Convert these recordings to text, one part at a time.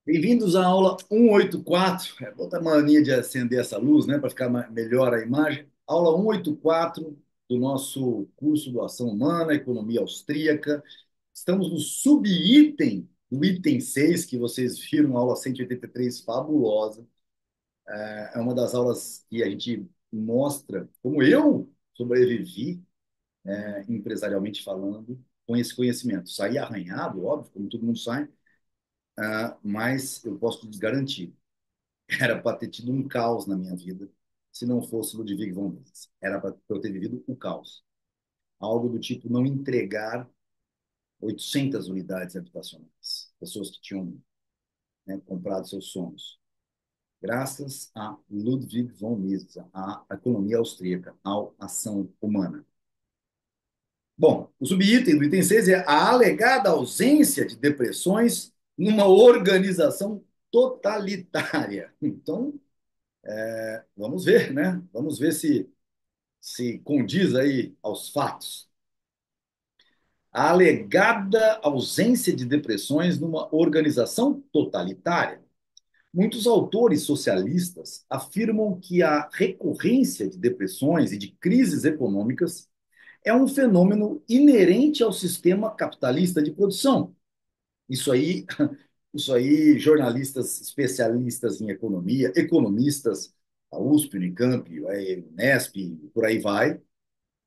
Bem-vindos à aula 184. É outra mania de acender essa luz, né, para ficar melhor a imagem. Aula 184 do nosso curso do Ação Humana, Economia Austríaca. Estamos no subitem do item 6 que vocês viram, a aula 183, fabulosa. É uma das aulas que a gente mostra como eu sobrevivi, empresarialmente falando, com esse conhecimento. Saí arranhado, óbvio, como todo mundo sai, mas eu posso te garantir. Era para ter tido um caos na minha vida se não fosse Ludwig von Mises. Era para eu ter vivido o caos. Algo do tipo não entregar 800 unidades habitacionais. Pessoas que tinham, né, comprado seus sonhos. Graças a Ludwig von Mises, à economia austríaca, à ação humana. Bom, o subitem do item 6 é a alegada ausência de depressões numa organização totalitária. Então, vamos ver, né? Vamos ver se condiz aí aos fatos. A alegada ausência de depressões numa organização totalitária. Muitos autores socialistas afirmam que a recorrência de depressões e de crises econômicas é um fenômeno inerente ao sistema capitalista de produção. Isso aí, isso aí, jornalistas especialistas em economia, economistas, a USP, Unicamp, a Unesp, por aí vai,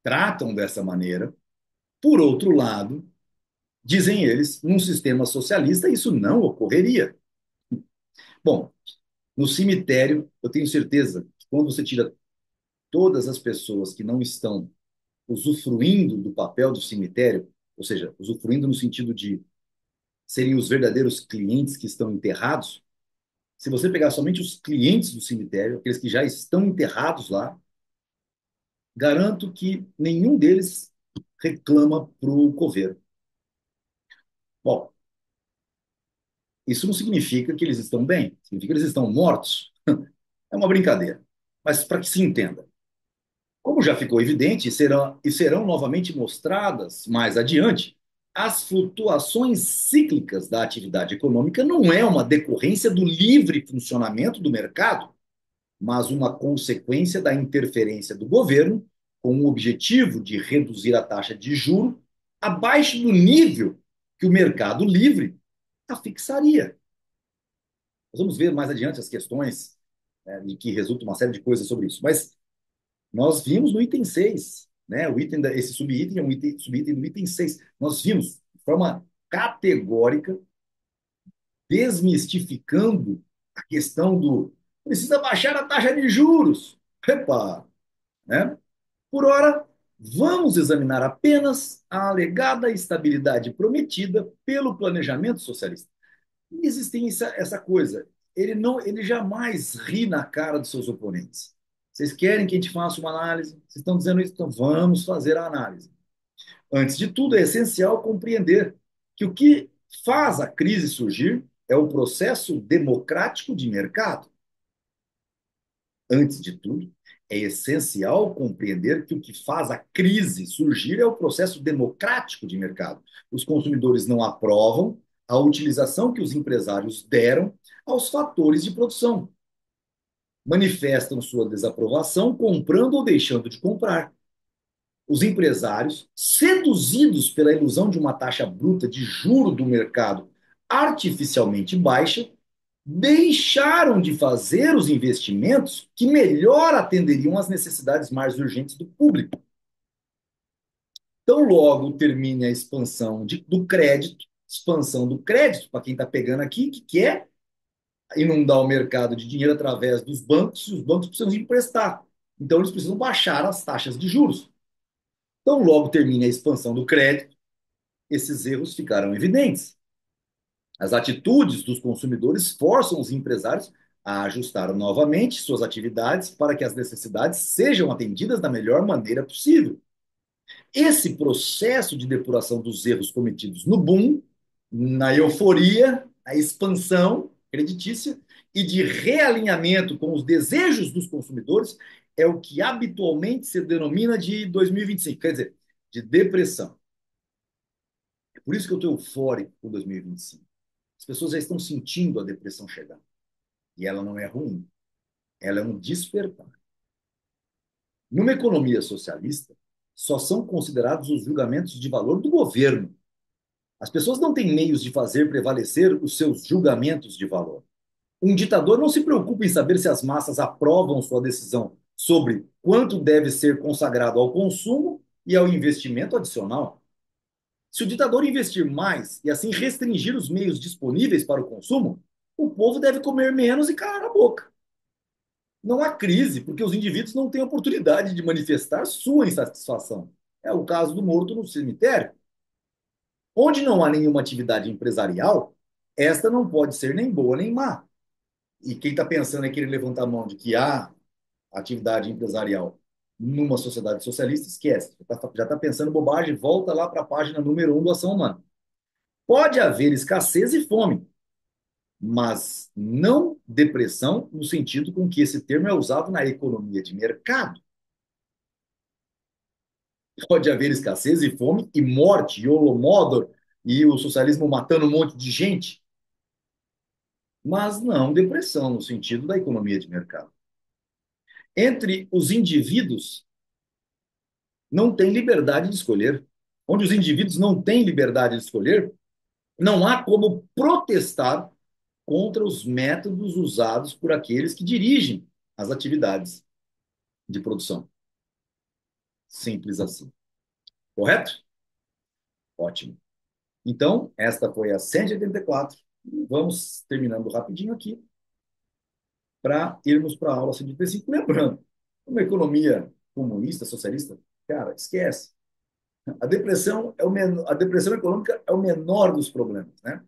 tratam dessa maneira. Por outro lado, dizem eles, num sistema socialista isso não ocorreria. Bom, no cemitério, eu tenho certeza que quando você tira todas as pessoas que não estão usufruindo do papel do cemitério, ou seja, usufruindo no sentido de serem os verdadeiros clientes que estão enterrados, se você pegar somente os clientes do cemitério, aqueles que já estão enterrados lá, garanto que nenhum deles reclama para o coveiro. Bom, isso não significa que eles estão bem, significa que eles estão mortos. É uma brincadeira. Mas para que se entenda, como já ficou evidente e serão novamente mostradas mais adiante, as flutuações cíclicas da atividade econômica não é uma decorrência do livre funcionamento do mercado, mas uma consequência da interferência do governo com o objetivo de reduzir a taxa de juro abaixo do nível que o mercado livre a fixaria. Nós vamos ver mais adiante as questões, de que resulta uma série de coisas sobre isso. Mas nós vimos no item 6, né? Esse subitem é um subitem do item 6. Nós vimos de forma categórica, desmistificando a questão do precisa baixar a taxa de juros. Epa, né? Por ora, vamos examinar apenas a alegada estabilidade prometida pelo planejamento socialista. Mises tem essa coisa. Ele jamais ri na cara dos seus oponentes. Vocês querem que a gente faça uma análise? Vocês estão dizendo isso, então vamos fazer a análise. Antes de tudo, é essencial compreender que o que faz a crise surgir é o processo democrático de mercado. Antes de tudo, é essencial compreender que o que faz a crise surgir é o processo democrático de mercado. Os consumidores não aprovam a utilização que os empresários deram aos fatores de produção. Manifestam sua desaprovação comprando ou deixando de comprar. Os empresários, seduzidos pela ilusão de uma taxa bruta de juro do mercado artificialmente baixa, deixaram de fazer os investimentos que melhor atenderiam às necessidades mais urgentes do público. Então, logo termine a expansão do crédito, para quem está pegando aqui, que quer inundar o mercado de dinheiro através dos bancos, e os bancos precisam emprestar. Então, eles precisam baixar as taxas de juros. Então, logo termine a expansão do crédito, esses erros ficarão evidentes. As atitudes dos consumidores forçam os empresários a ajustar novamente suas atividades para que as necessidades sejam atendidas da melhor maneira possível. Esse processo de depuração dos erros cometidos no boom, na euforia, a expansão creditícia e de realinhamento com os desejos dos consumidores é o que habitualmente se denomina de 2025, quer dizer, de depressão. É por isso que eu estou eufórico com 2025. As pessoas já estão sentindo a depressão chegar. E ela não é ruim, ela é um despertar. Numa economia socialista, só são considerados os julgamentos de valor do governo. As pessoas não têm meios de fazer prevalecer os seus julgamentos de valor. Um ditador não se preocupa em saber se as massas aprovam sua decisão sobre quanto deve ser consagrado ao consumo e ao investimento adicional. Se o ditador investir mais e assim restringir os meios disponíveis para o consumo, o povo deve comer menos e calar a boca. Não há crise, porque os indivíduos não têm oportunidade de manifestar sua insatisfação. É o caso do morto no cemitério. Onde não há nenhuma atividade empresarial, esta não pode ser nem boa nem má. E quem está pensando em querer levantar a mão de que há atividade empresarial numa sociedade socialista, esquece. Já está pensando bobagem, volta lá para a página número 1 do Ação Humana. Pode haver escassez e fome, mas não depressão no sentido com que esse termo é usado na economia de mercado. Pode haver escassez e fome e morte, e Holodomor, e o socialismo matando um monte de gente, mas não depressão no sentido da economia de mercado. Entre os indivíduos, não tem liberdade de escolher. Onde os indivíduos não têm liberdade de escolher, não há como protestar contra os métodos usados por aqueles que dirigem as atividades de produção. Simples assim. Correto? Ótimo. Então, esta foi a 184. Vamos terminando rapidinho aqui para irmos para a aula 185. Lembrando, uma economia comunista, socialista, cara, esquece. A depressão econômica é o menor dos problemas, né?